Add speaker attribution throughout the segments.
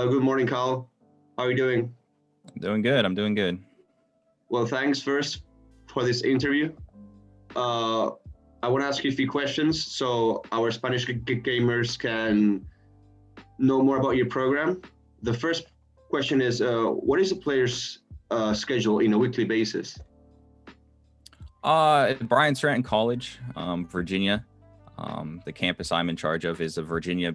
Speaker 1: Good morning, Carl. How are you doing?
Speaker 2: Doing good. I'm doing good.
Speaker 1: Well, thanks first for this interview. Uh, I want to ask you a few questions so our Spanish gamers can know more about your program. The first question is, what is the player's schedule in a weekly basis?
Speaker 2: Bryan Stratton College, Virginia. The campus I'm in charge of is the Virginia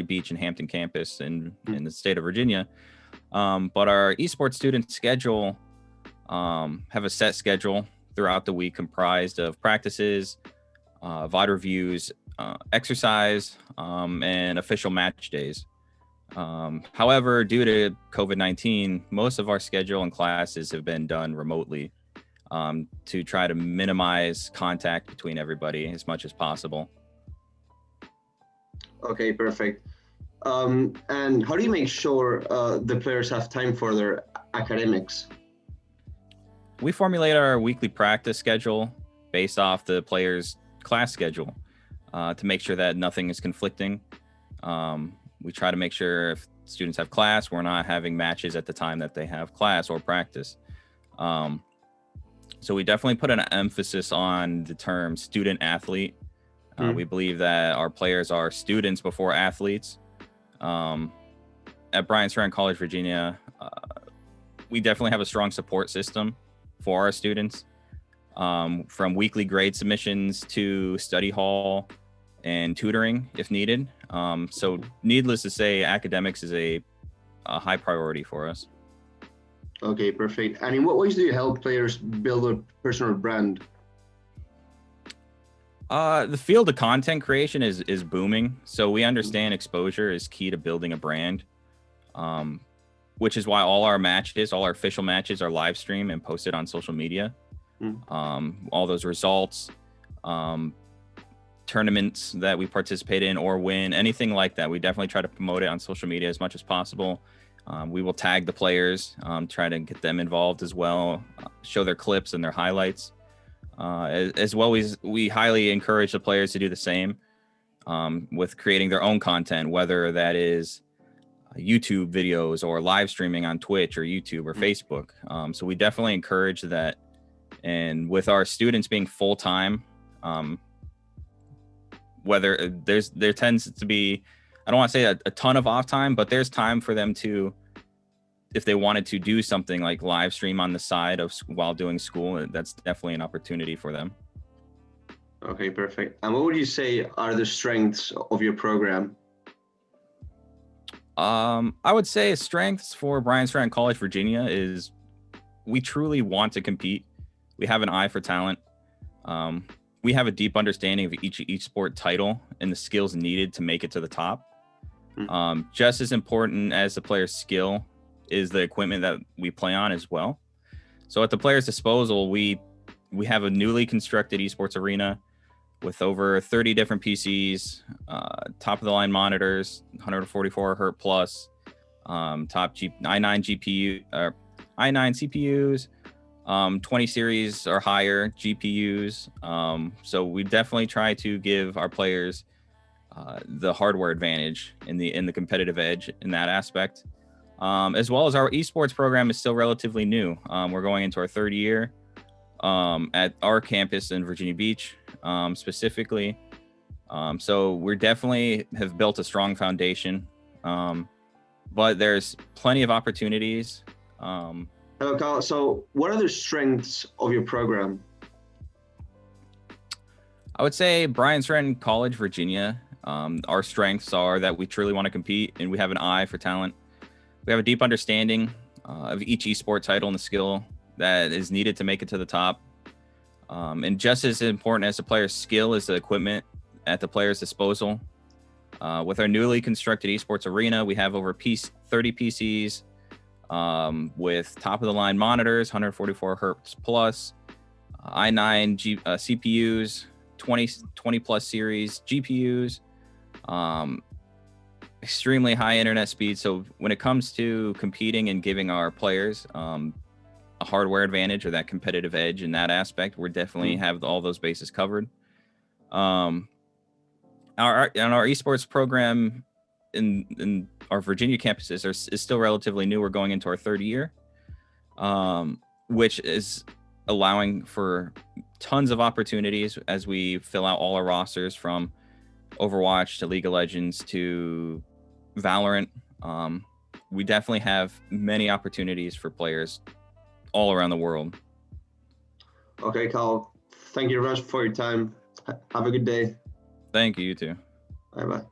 Speaker 2: Beach and Hampton campus in the state of Virginia. But our esports student schedule have a set schedule throughout the week comprised of practices, VOD reviews, exercise, and official match days. However, due to COVID-19, most of our schedule and classes have been done remotely to try to minimize contact between everybody as much as possible.
Speaker 1: Okay, perfect. And how do you make sure the players have time for their academics?
Speaker 2: We formulate our weekly practice schedule based off the players' class schedule to make sure that nothing is conflicting. We try to make sure if students have class, we're not having matches at the time that they have class or practice. So we definitely put an emphasis on the term student athlete. We believe that our players are students before athletes. At Bryan Stratton College, Virginia, we definitely have a strong support system for our students, from weekly grade submissions to study hall and tutoring if needed. So needless to say, academics is a high priority for us.
Speaker 1: Okay, perfect. And in what ways do you help players build a personal brand?
Speaker 2: The field of content creation is booming. So we understand exposure is key to building a brand, which is why all our official matches are live streamed and posted on social media. All those results, tournaments that we participate in or win, anything like that, we definitely try to promote it on social media as much as possible. We will tag the players, try to get them involved as well, show their clips and their highlights. As well as we highly encourage the players to do the same with creating their own content, whether that is YouTube videos or live streaming on Twitch or YouTube or Facebook. So we definitely encourage that. And with our students being full-time, whether there tends to be, I don't want to say a ton of off time, but there's time for them to, if they wanted to do something like live stream on the side of while doing school, that's definitely an opportunity for them.
Speaker 1: Okay, perfect. And what would you say are the strengths of your program?
Speaker 2: I would say strengths for Bryan Stratton College, Virginia is we truly want to compete. We have an eye for talent. We have a deep understanding of each sport title and the skills needed to make it to the top. Just as important as the player's skill is the equipment that we play on as well. So at the player's disposal, we have a newly constructed esports arena with over 30 different PCs, top of the line monitors, 144 Hz plus, top i9 CPUs, 20 series or higher GPUs. So we definitely try to give our players the hardware advantage in the competitive edge in that aspect. As well as our esports program is still relatively new. We're going into our third year at our campus in Virginia Beach, specifically. So we definitely have built a strong foundation, but there's plenty of opportunities.
Speaker 1: Hello, Carl. So what are the strengths of your program?
Speaker 2: I would say Bryan Stratton College, Virginia. Our strengths are that we truly want to compete and we have an eye for talent. We have a deep understanding of each esport title and the skill that is needed to make it to the top. And just as important as the player's skill is the equipment at the player's disposal. With our newly constructed esports arena, we have over 30 PCs with top-of-the-line monitors, 144 Hz plus, i9 CPUs, 20-plus series GPUs, extremely high internet speed. So when it comes to competing and giving our players a hardware advantage or that competitive edge in that aspect, we're definitely have all those bases covered. Our esports program in our Virginia campuses is still relatively new. We're going into our third year, which is allowing for tons of opportunities as we fill out all our rosters, from Overwatch to League of Legends to Valorant. We definitely have many opportunities for players all around the world.
Speaker 1: Okay, Kyle. Thank you very much for your time. Have a good day.
Speaker 2: Thank you, you too.
Speaker 1: Bye-bye.